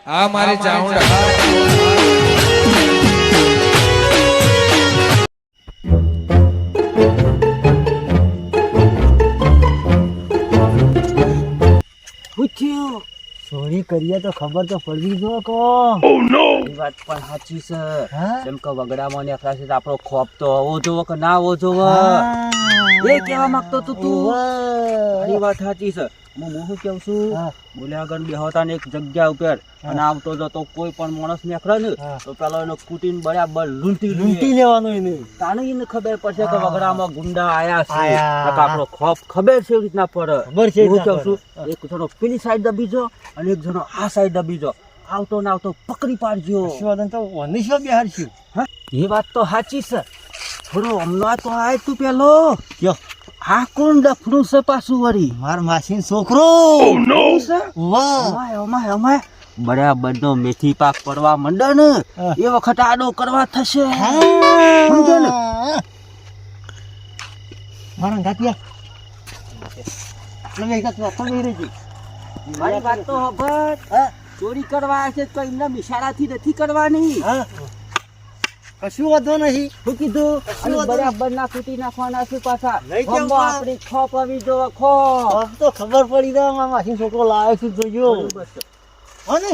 આ મારી ચાઉંડા પૂછ્યું ચોરી કરીએ તો ખબર તો પડવી જો કો એ વાત પણ સાચી છે જેમ કે વગડામાં નેકળા છે આપણો ખોપ તો આવો જોવો કે ના આવો જોવો એ કહેવા માંગતો તું એ વાત સાચી છે હું શું કહું છું બોલ્યા આગળ બેહોતા ને એક જગ્યા ઉપર અને આવતો જતો કોઈ પણ માણસ નીકળે ને તો પેલો એનો કુટીને બરાબર લૂંટી લેવાનો એને તાને એને ખબર પડશે કે વગડામાં ગુંડા આયા છે આપણો ખોફ ખબર છે એવી રીતના પડે હું કહું છું એક જણો પેલી સાઈડ દબીજો અને એક જણો આ સાઈડ દબીજો આવતો ને આવતો પકડી પાડજો એ વાત તો સાચી છે થોડો હમણાં તો આય તું પેલો આ કોણ ડફનું છે પાછું વળી માર માસી છોકરો બરાબર નો મેથી પાક પડવા માંડે ને એ વખત આડો કરવા થશે સમજો ને મારા મારી વાત તો ખબર ચોરી કરવા છે તો એમના મિશાળાથી નથી કરવાની કશું વાંધો નહીં શું કીધું બરાબર ના કૂટી નાખવાના છે પાછા આપણી ખોપ આવી જો ખોપ તો ખબર પડી જાય મારા માસી છોકરો લાવે છે જોજો અને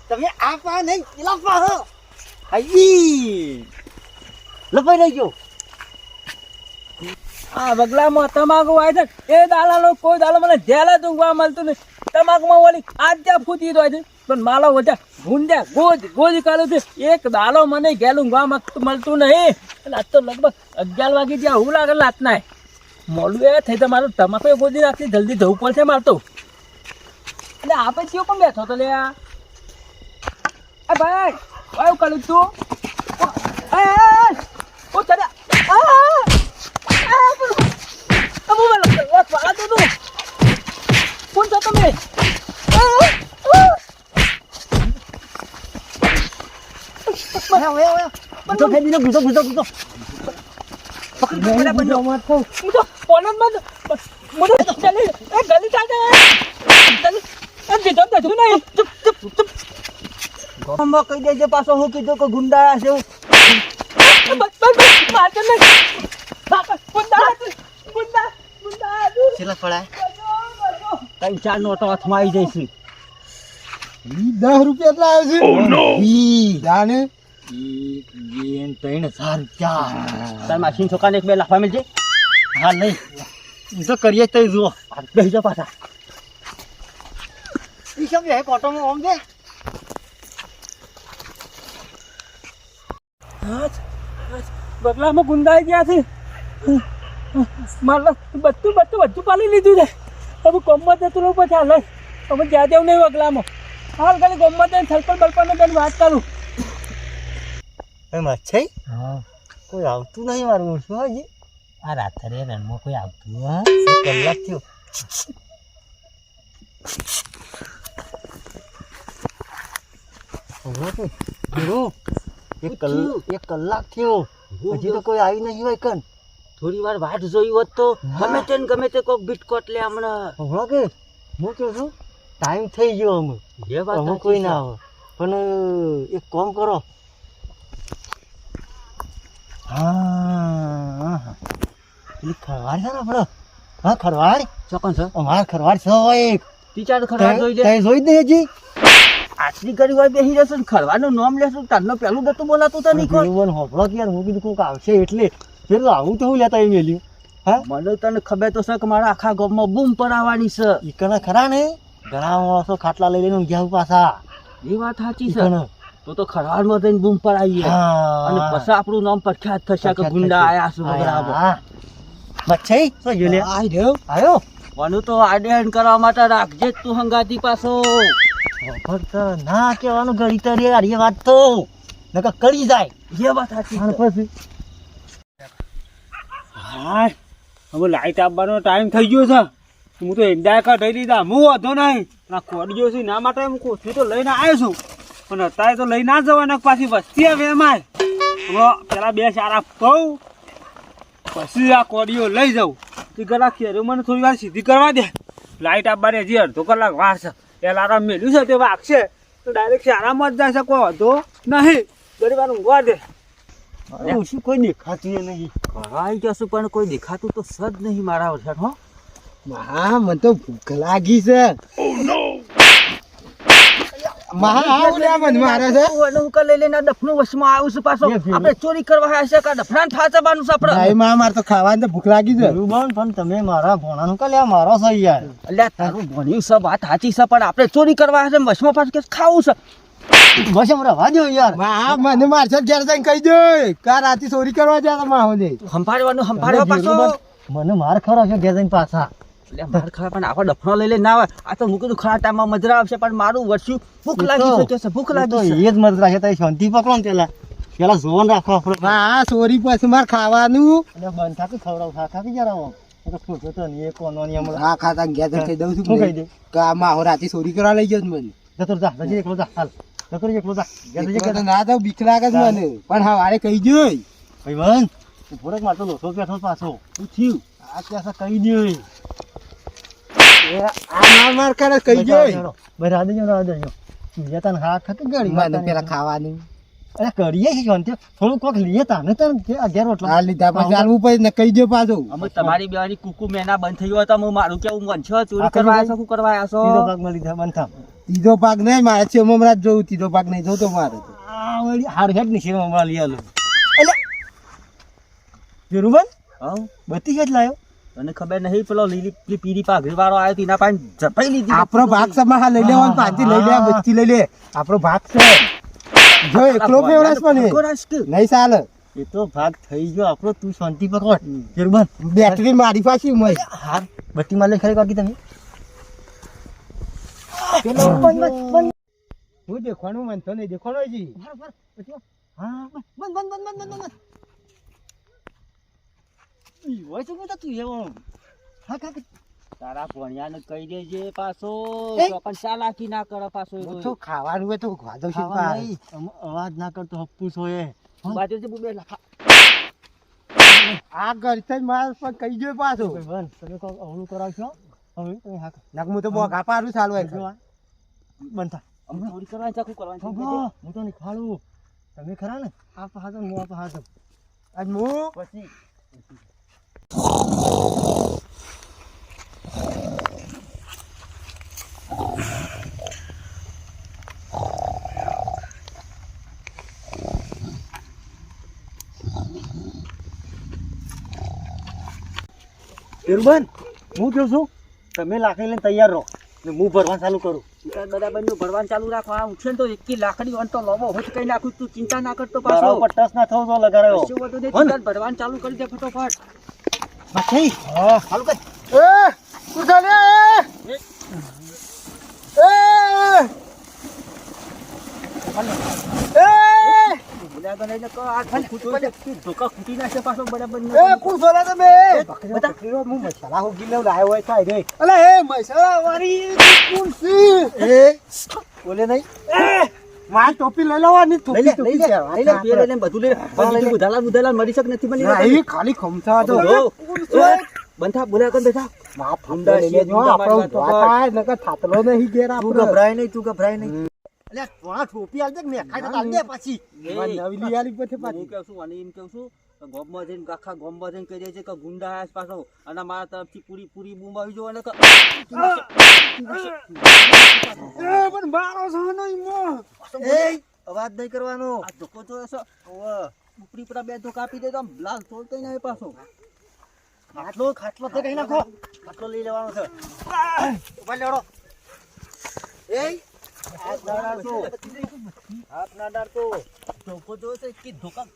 તમે આ પા નહીં પેલા પા હો આઈ લપાઈ રહી ગયો આ બગલામાં તમાકુ આવે છે એ દાલાનો કોઈ દાલો મને જેલા ઊંઘવા મળતું નહીં તમાકુમાં ઓલી આજ ફૂટી દો છે પણ માલો વચ્ચે ગુંડા ગોજ કાઢું છે એક દાલો મને ગેલ ઊંઘવા મળતું નહીં એટલે આજ તો લગભગ 11 વાગી જ્યાં હું લાગે લાત ના મોડું એ થઈ તો મારું તમાકુ ગોજી રાખી જલ્દી જવું પડશે મારતો એટલે આપણે કયો પણ બેઠો તો લે આ ભાઈ કયું કાઢું તું ઓ ચાલ્યા કોણ છો તમે કહી દેજે પાછો હું કીધું કે ગુંડા છે કઈ 4 નોટો હાથમાં આવી જઈશું 10 રૂપિયા એટલા આવે છે જાને 3000 તાર માસી છોકરાને 1-2 લાખવા મળજે હા નહીં તો કરીએ તો જુઓ બેસી જાઓ પાછા ઈ સબ હે કોટોમાં ઓમ દે બગલામાં ગુંદાઈ ગયા છે મારા બધું પાલી લીધું છે હવે કોમમાં જતું રહું પછી હાલ હવે જ્યાં જેવું નહીં બગલામાં હાલ ખાલી કોમમાં જઈને થલપલ બલપલને બેન વાત કરું મચ્છાઈ કોઈ આવતું નહીં મારું શું હજી આ રાત્રે રણમાં કોઈ આવતું કલાક થયો એક કલાક થયો હજી તો કોઈ આવી નહીં હોય કન થોડી વાર વાટ જોઈ હોત તો ગમે તે કોક બિટકોટ લે હમણાં હમણાં કે હું કહું છું ટાઈમ થઈ ગયો અમે કોઈ ના આવે પણ એક કામ કરો પેલી ખરવાડ છે ને આપડે ખરવાડ ચોકન છે અમારે ખરવાડ છે એક ટીચર ખરવાડ જોઈ લે જોઈ દે હજી આટલી ગરી હોય બેસી રહેશે ને ખરવાનું નામ લેશું તારનો પેલું ગતું બોલાતું તો નહીં કોઈ હોપડો કે યાર હું કીધું કોઈક આવશે એટલે પેલું આવું તો હું લેતા એ મેલ્યું હા મને તને ખબર તો છે કે મારા આખા ગામમાં બૂમ પડાવવાની છે ઈકણા ખરા ને ઘણા માણસો ખાટલા લઈ લઈને ગયા પાછા એ વાત સાચી છે તો ખરવાડમાં જઈને બૂમ પડાવીએ અને પછી આપણું નામ પ્રખ્યાત થશે કે ગુંડા આયા છે બરાબર મચ્છાઈ તો જો લે આયો મને તો આડેન કરવા માટે રાખજે તું હંગાતી પાછો ફક્ત ના કહેવાનું ગળી તરી યાર એ વાત તો નકર કરી જાય એ વાત સાચી છે પછી હા હવે લાઈટ આપવાનો ટાઈમ થઈ ગયો છે હું તો એમદાય કાઢી લીધા હું વાંધો નહીં આ કોડિયો છે ના માટે હું કોઠી તો લઈને આવ્યો છું પણ અત્યારે તો લઈ ના જવાના પાછી વસ્તી આવે એમાં પેલા 2 સારા કહું પછી આ કોડિયો લઈ જાઉં તે ગલા ખેર્યો મને થોડી વાર સીધી કરવા દે લાઈટ આપવાની હજી અડધો કલાક વાર છે એ લારા મેલ્યું છે તે વાગશે તો ડાયરેક્ટ શાળામાં જ જાય છે, કોઈ વાંધો નહીં. ઘડી વાર ઊંઘવા દે. ઓછું કોઈ દેખાતું ય નહીં. ભાઈ જશું પણ કોઈ દેખાતું તો સદ નહીં મારા વરસાદ હો. મહા મને તો ભૂખ લાગી છે. મહા આવ લે મને મારે છે. હું કા લઈ લઈને ડફનું વશમાં આવું છું પાછો. આપણે ચોરી કરવા આવ્યા છે કા ડફરાન ફાચવાનું છે આપણે. નહીં માં મારે તો ખાવાની તો ભૂખ લાગી છે. રૂબન પણ તમે મારા ભોણાનું કા લ્યા મારો છે યાર. અલ્યા તારું ભણ્યું છે વાત સાચી છે પણ આપણે ચોરી કરવા આવ્યા છે વશમાં પાછું કે ખાવું છે. બસ હમણાં વાજો યાર. મા મને મારશે ઘેર જઈને કહી દે કા રાતે ચોરી કરવા જાય માહો ને. સંભાળવા પાછો. મને માર ખરો છે ઘેર જઈને પાછા. એટલે માર ખરા પણ આપણે ડફનો લઈ લઈને ના આવે. આ તો મૂકું ખરા ટાઈમમાં મજરા આવશે પણ મારું વર્ષું ભૂખ લાગી છે કે છે ભૂખ તો લાગી છે. એ જ મત રાખે તો શાંતિ પકડો ને પેલા જોવાનું રાખો આપણે. મા ચોરી પછી માર ખાવાનું. એટલે બંધ થાકી ખવડાવ થાકી જરા આવો. તો ખોટો તો નહીં એક કોનોની હમણાં. હા ખાતા ઘેર જઈને કહી દઉં શું કહી છું દે? કા માહો રાતે ચોરી કરવા લઈ ગયો મને. જતો જા જજે એકલો જા હાલ. જતો રે એકલો જા. ઘેર જજે એકલો તો ના તો બીક લાગે છે મને પણ હવારે કહી જોઈ. ભાઈ બન ઉભો રહે મારતો લોસો બેઠો પાછો. શું થયું? આ કેસા કહી દે. આ માર કરે કહી જોઈ. ભાઈ રાધે તને હાથ થકી ગળી મને પેલા ખાવાનું અરે કરીએ છીએ શાંતિ થોડું કોક લઈએ તાને તને અગિયાર રોટલા આ લીધા પછી ચાલવું પડે ને કહી દો પાછું. અમે તમારી બેવાની કુકુ મેના બંધ થઈ ગયો તો હું મારું કેવું મન છે ચોરી કરવા આવ્યા છો શું કરવા આવ્યા ત્રીજો છો. ભાગમાં લીધા બંધ થામ. ત્રીજો ભાગ નહીં મારે છે હમણાં જ જોઉં. ત્રીજો ભાગ નહીં જોતો મારે તો. આ વળી હાર હેડ ની સેવા હમણાં લઈ આલો. એટલે જોરુબન હઉ બત્તી જ લાયો. તને ખબર નહીં પેલો લીલી પીરી પાઘડી વાળો આવ્યો તો એના પાસે ઝપાઈ લીધી. આપણો ભાગ સમાહા લઈ લેવાનો પાંચી લઈ લે બચ્ચી લઈ લે આપણો ભાગ છે. જો એકલો ફેવરેટ પણ નહીં ચાલે. એ તો ભાગ થઈ ગયો આપણો. તું શાંતિ પકડ જોરુબન. બેટરી મારી પાછી મય હાર બત્તી માં લઈ ખરી કાકી તમે. પેલો બંધ હું દેખવાનું મન તો નહીં દેખવાનો જી. હા બંધ બંધ બંધ બંધ બંધ. ઈ હોય તો તું એવો. હા કાકી તારા ભણિયાને કહી દેજે પાછો એ! તો પણ ચાલાકી ના કરે પાછો એ તો ખાવાનું હોય તો ખાધો છે ખાવા નહીં. અવાજ ના કરતો હપ્પુ છો એ. બાજુ જે બુબે લખા આ ઘરથી જ માણસ પણ કહી જો પાછો. ભાઈ તમે કહો અવળું કરાવશો હવે તમે હા નક હું તો બોગા પાડું ચાલુ હોય. બંધ થા. અમે ચોરી કરવાની ચાકુ કરવાની છે. હું તો નહીં ખાડું. તમે ખરા ને આ પહાડ હું આ પહાડ આજ હું પછી જોરુબન હું કહું છું તમે લાકડી લઈને તૈયાર રહો ને હું ભરવાનું ચાલુ કરું. બરાબર નું ભરવાનું ચાલુ રાખો. આ ઉઠશે ને તો એકી લાકડી અંતો લોબો હોય કઈ નાખું તું ચિંતા ના કરતો બરાબર પાછો. પર ટચ ના થવો તો લગાડ્યો. કશું વધુ નહીં, હો ને? તું તાર ભરવાનું ચાલુ કરી દે ફટોફટ. બાકી હા ચાલુ કર. એ ઉઠો લે બોલ્યા તો નહીં ને કહો, આ ખૂટો છે. ધોકા ખૂટી નાખશે પાછો બરાબર નું. એ કુલ સોલા તમે બધા હું મસાલા હું ગીલે લાવ્યો હોય થાય રે. અલે એ મૈસરા વાળી કુલસી એ બોલે નહીં. માર ટોપી લઈ લેવાની લઈ ટોપી લે, ટોપી લઈ લે, છે. લઈ લે. બે લઈને બધું લઈ લે. પણ બીજું બુધાલા મરી શક નથી મળી ના, એ ખાલી ખમસા તો બંધ થા, બોલ્યા કર બેઠા. માં ઠંડા લઈ લેજો આપણો થાય નકર થાતલો નહીં ઘેર તું આપણો ગભરાય નહીં, તું ગભરાય નહીં. અલ્યા થોડા ટોપી આલ દે ને ખાઈ તો આલ દે પાછી. નવી લઈ આલી પછી હું પાછી કહું છું અને એમ કહું છું કે ગોમમાં જઈને આખા ગોમમાં જઈને કહી દે છે કે ગુંડા આયા છે પાછો અને મારા તરફથી પૂરી પૂરી બૂમ આવી જો અને એ પણ બારો છે નહીં મો એ અવાજ નહીં કરવાનો. આ ધોકો જોયો છે ઉપરી પર બે ધોકા આપી દે તો આમ લાલ થોડ કઈ ના પાછો. ખાટલો તો કઈ નાખો. ખાટલો લઈ લેવાનો છે. ઉભા લેવડો. એ હાથ ના ડાળતો. હાથ ના ડાળતો. ધોકો જોયો છે કે ધોકા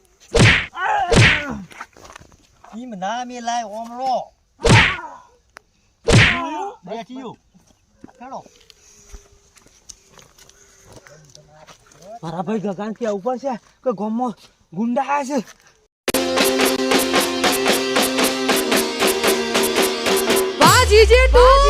ઈમ ના મેલાય ઓમળો. બેઠ્યું. ખેડો. મારા ભાઈ ગગાન ત્યાં ઉપર છે કે ગામમાં ગુંડા આવ્યા છે. વાહ જીજે તું